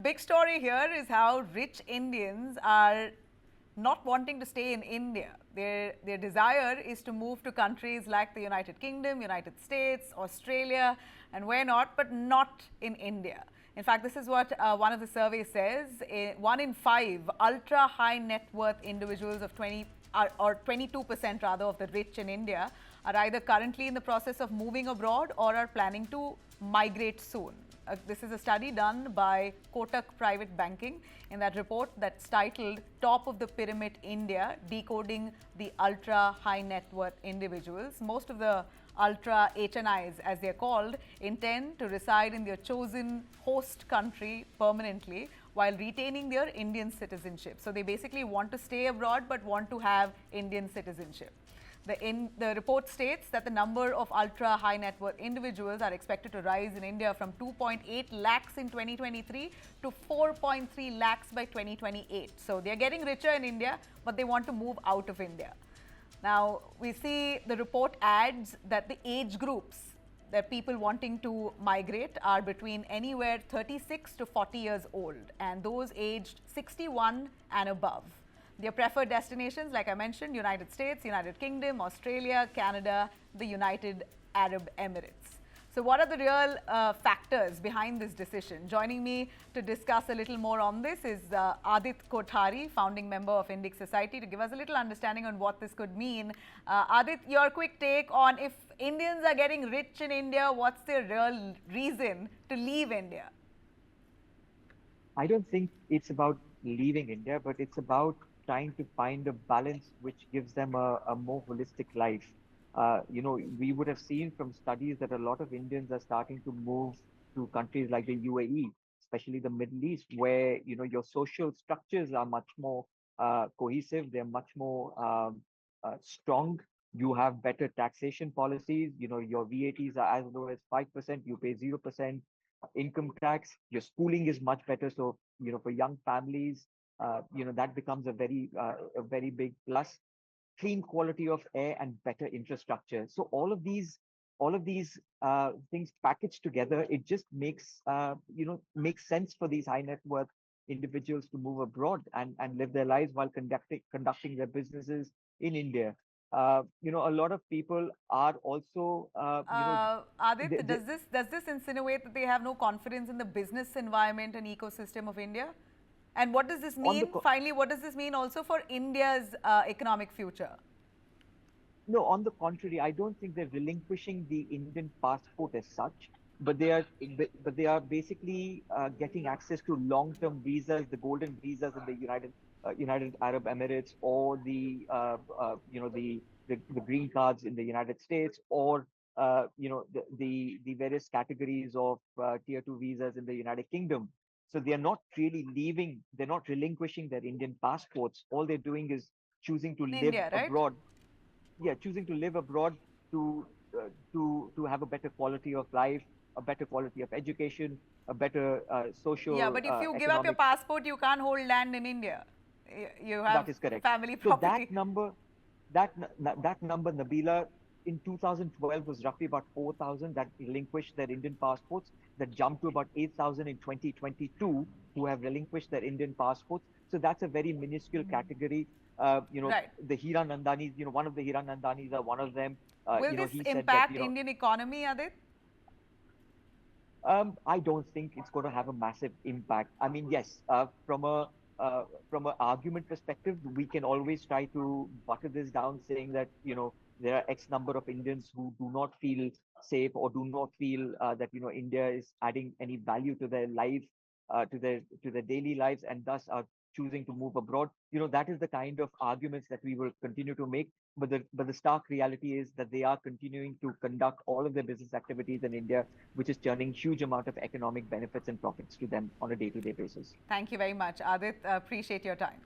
Big story here is how rich Indians are not wanting to stay in India. Their desire is to move to countries like the United Kingdom, United States, Australia, and where not, but not in India. In fact, this is what one of the surveys says. 1 in 5 ultra high net worth individuals of 20 or 22% rather of the rich in India are either currently in the process of moving abroad or are planning to migrate soon. This is a study done by Kotak Private Banking. In that report that's titled Top of the Pyramid India, Decoding the Ultra High Net Worth Individuals. Most of the ultra-HNIs, as they're called, intend to reside in their chosen host country permanently while retaining their Indian citizenship. So they basically want to stay abroad but want to have Indian citizenship. The report states that the number of ultra high net worth individuals are expected to rise in India from 2.8 lakhs in 2023 to 4.3 lakhs by 2028. So they're getting richer in India, but they want to move out of India. Now, we see the report adds that the age groups that people wanting to migrate are between anywhere 36 to 40 years old, and those aged 61 and above. Their preferred destinations, like I mentioned, United States, United Kingdom, Australia, Canada, the United Arab Emirates. So what are the real factors behind this decision? Joining me to discuss a little more on this is Adit Kothari, founding member of Indic Society, to give us a little understanding on what this could mean. Adit, your quick take on if Indians are getting rich in India, what's their real reason to leave India? I don't think it's about leaving India, but it's about trying to find a balance which gives them a more holistic life. We would have seen from studies that a lot of Indians are starting to move to countries like the UAE, especially the Middle East, where your social structures are much more cohesive. They're much more strong. You have better taxation policies. Your VATs are as low as 5%. You pay 0% income tax. Your schooling is much better. So, for young families, that becomes a very big plus. Clean quality of air and better infrastructure. So all of these things packaged together, it just makes sense for these high net worth individuals to move abroad and live their lives while conducting their businesses in India. A lot of people are also, Adit, they, does this insinuate that they have no confidence in the business environment and ecosystem of India? And what does this on the mean? Finally, what does this mean also for India's economic future? No, on the contrary, I don't think they're relinquishing the Indian passport as such, but they are basically getting access to long-term visas, the golden visas in the United Arab Emirates, or the green cards in the United States, or the various categories of tier 2 visas in the United Kingdom. So they are not really leaving, they're not relinquishing their Indian passports. All they're doing is choosing to In live India, right? abroad, yeah, choosing to live abroad to to have a better quality of life, a better quality of education, a better Yeah, social but if you give up your economic. passport, you can't hold land in India. You have That is correct. family So that property. number, that number, Nabila, in 2012 was roughly about 4,000 that relinquished their Indian passports. That jumped to about 8,000 in 2022 who have relinquished their Indian passports. So that's a very minuscule category. Right. The Hiranandanis, one of the Hiranandanis are one of them. Will this He said that, impact Indian economy, Adit? I don't think it's going to have a massive impact. I mean, yes, from a argument perspective, we can always try to butter this down, saying that there are X number of Indians who do not feel safe or do not feel that India is adding any value to their life, to their daily lives, and thus are choosing to move abroad. That is the kind of arguments that we will continue to make. But the stark reality is that they are continuing to conduct all of their business activities in India, which is churning huge amount of economic benefits and profits to them on a day-to-day basis. Thank you very much, Adit. Appreciate your time.